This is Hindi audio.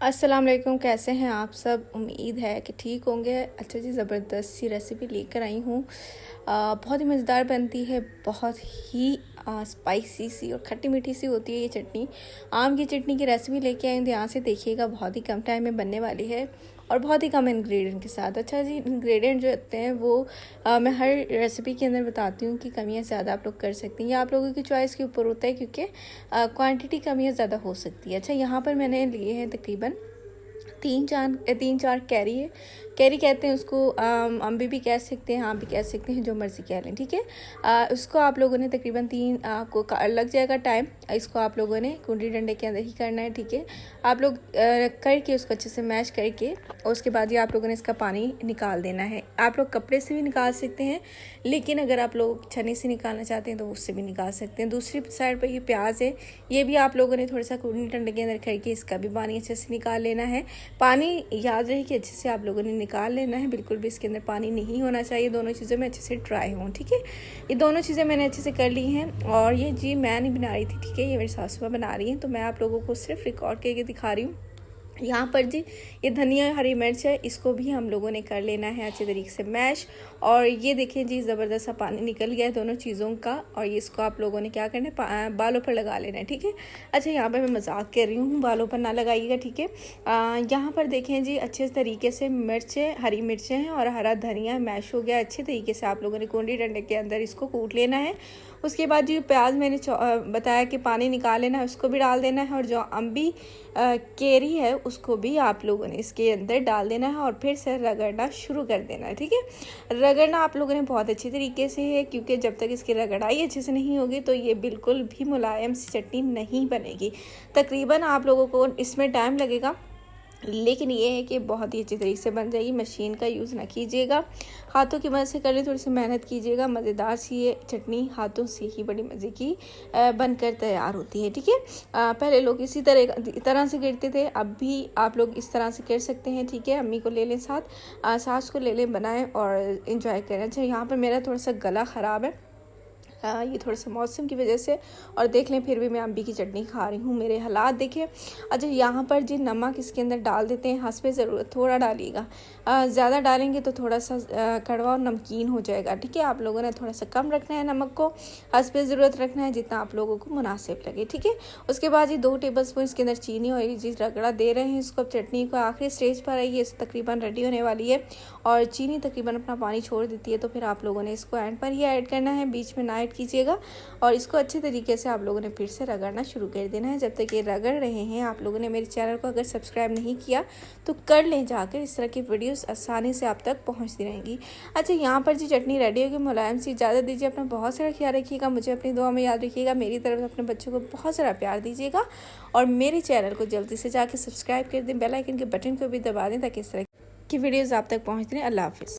अस्सलाम वालेकुम, कैसे हैं आप सब। उम्मीद है कि ठीक होंगे। अच्छा जी, ज़बरदस्त सी रेसिपी लेकर आई हूँ। बहुत ही मज़ेदार बनती है, बहुत ही स्पाइसी सी और खट्टी मीठी सी होती है ये चटनी। आम की चटनी की रेसिपी लेके आई हूँ, ध्यान से देखिएगा। बहुत ही कम टाइम में बनने वाली है और बहुत ही कम इंग्रेडिएंट के साथ। अच्छा जी, इंग्रेडिएंट जो होते हैं वो मैं हर रेसिपी के अंदर बताती हूँ कि कमियाँ ज़्यादा आप लोग कर सकते हैं, या आप लोगों की चॉइस के ऊपर होता है, क्योंकि क्वांटिटी कमियाँ ज़्यादा हो सकती है। अच्छा, यहाँ पर मैंने लिए हैं तकरीबन तीन चार कैरी है। कैरी कहते हैं उसको, अम्बी भी कह सकते हैं, हाँ भी कह सकते हैं, जो मर्ज़ी कह लें, ठीक है। उसको आप लोगों ने तकरीबन आपको लग जाएगा टाइम। इसको आप लोगों ने कुंडी डंडे के अंदर ही करना है, ठीक है। आप लोग करके उसको अच्छे से मैश करके, और उसके बाद ये आप लोगों ने इसका पानी निकाल देना है। आप लोग कपड़े से भी निकाल सकते हैं, लेकिन अगर आप लोग छन्नी से निकालना चाहते हैं तो उससे भी निकाल सकते हैं। दूसरी साइड पर ये प्याज है, ये भी आप लोगों ने थोड़ा सा कुंडी डंडे के अंदर करके इसका भी पानी अच्छे से निकाल लेना है। पानी याद रहे कि अच्छे से आप लोगों ने निकाल लेना है, बिल्कुल भी इसके अंदर पानी नहीं होना चाहिए। दोनों चीज़ें में अच्छे से ड्राई हों, ठीक है। ये दोनों चीज़ें मैंने अच्छे से कर ली हैं। और ये जी मैं नहीं बना रही थी, ठीक है, ये मेरी सासू माँ बना रही हैं, तो मैं आप लोगों को सिर्फ रिकॉर्ड करके दिखा रही हूँ। यहाँ पर जी ये धनिया हरी मिर्च है, इसको भी हम लोगों ने कर लेना है अच्छे तरीके से मैश। और ये देखें जी, ज़बरदस्त सा पानी निकल गया है दोनों चीज़ों का, और ये इसको आप लोगों ने क्या करना है, बालों पर लगा लेना है, ठीक है। अच्छा, यहाँ पर मैं मजाक कर रही हूँ, बालों पर ना लगाइएगा, ठीक है। यहाँ पर देखें जी, अच्छे तरीके से मिर्चें, हरी मिर्चें हैं और हरा धनिया मैश हो गया अच्छे तरीके से। आप लोगों ने कुंडी डंडे के अंदर इसको कूट लेना है। उसके बाद जो प्याज मैंने बताया कि पानी निकाल लेना है, उसको भी डाल देना है। और जो अम्बी केरी है उसको भी आप लोगों ने इसके अंदर डाल देना है और फिर से रगड़ना शुरू कर देना है, ठीक है। रगड़ना आप लोगों ने बहुत अच्छी तरीके से है, क्योंकि जब तक इसकी रगड़ाई अच्छे से नहीं होगी तो ये बिल्कुल भी मुलायम सी चटनी नहीं बनेगी। तकरीबन आप लोगों को इसमें टाइम लगेगा, लेकिन ये है कि बहुत ही अच्छी तरीके से बन जाएगी। मशीन का यूज़ ना कीजिएगा, हाथों की मदद से कर ले, थोड़ी सी मेहनत कीजिएगा। मज़ेदार सी ये चटनी हाथों से ही बड़ी मज़े की बनकर तैयार होती है, ठीक है। पहले लोग इसी तरह से करते थे, अब भी आप लोग इस तरह से कर सकते हैं, ठीक है। अम्मी को ले लें साथ, सास को ले लें, बनाएं और इंजॉय करें। अच्छा, यहाँ पर मेरा थोड़ा सा गला ख़राब है, ये थोड़ा सा मौसम की वजह से, और देख लें फिर भी मैं अम्बी की चटनी खा रही हूँ, मेरे हालात देखिए। अच्छा, यहाँ पर जी नमक इसके अंदर डाल देते हैं, हंस पे ज़रूरत थोड़ा डालिएगा, ज़्यादा डालेंगे तो थोड़ा सा कड़वा और नमकीन हो जाएगा, ठीक है। आप लोगों ने थोड़ा सा कम रखना है नमक को, हंस पे ज़रूरत रखना है जितना आप लोगों को मुनासिब लगे, ठीक है। उसके बाद ये 2 टेबलस्पून इसके अंदर चीनी और ये जी रगड़ा दे रहे हैं इसको। चटनी को आखिरी स्टेज पर आई है, तकरीबन रेडी होने वाली है और चीनी तकरीबन अपना पानी छोड़ देती है, तो फिर आप लोगों ने इसको एंड पर ही ऐड करना है, बीच में ना ऐड कीजिएगा। और इसको अच्छे तरीके से आप लोगों ने फिर से रगड़ना शुरू कर देना है। जब तक ये रगड़ रहे हैं, आप लोगों ने मेरे चैनल को अगर सब्सक्राइब नहीं किया तो कर लें जाकर, इस तरह की वीडियोस आसानी से आप तक पहुंचती रहेंगी। अच्छा, यहाँ पर जी चटनी रेडी होगी, मुलायम सी। इजाज़त दीजिए, अपना बहुत सारा ख्याल रखिएगा, मुझे अपनी दुआ में याद रखिएगा, मेरी तरफ से अपने बच्चों को बहुत सारा प्यार दीजिएगा, और मेरे चैनल को जल्दी से जाकर सब्सक्राइब कर दें, बेल आइकन के बटन को भी दबा दें ताकि इस तरह की वीडियोज़ आप तक पहुँचती रहें। अल्लाह हाफिज़।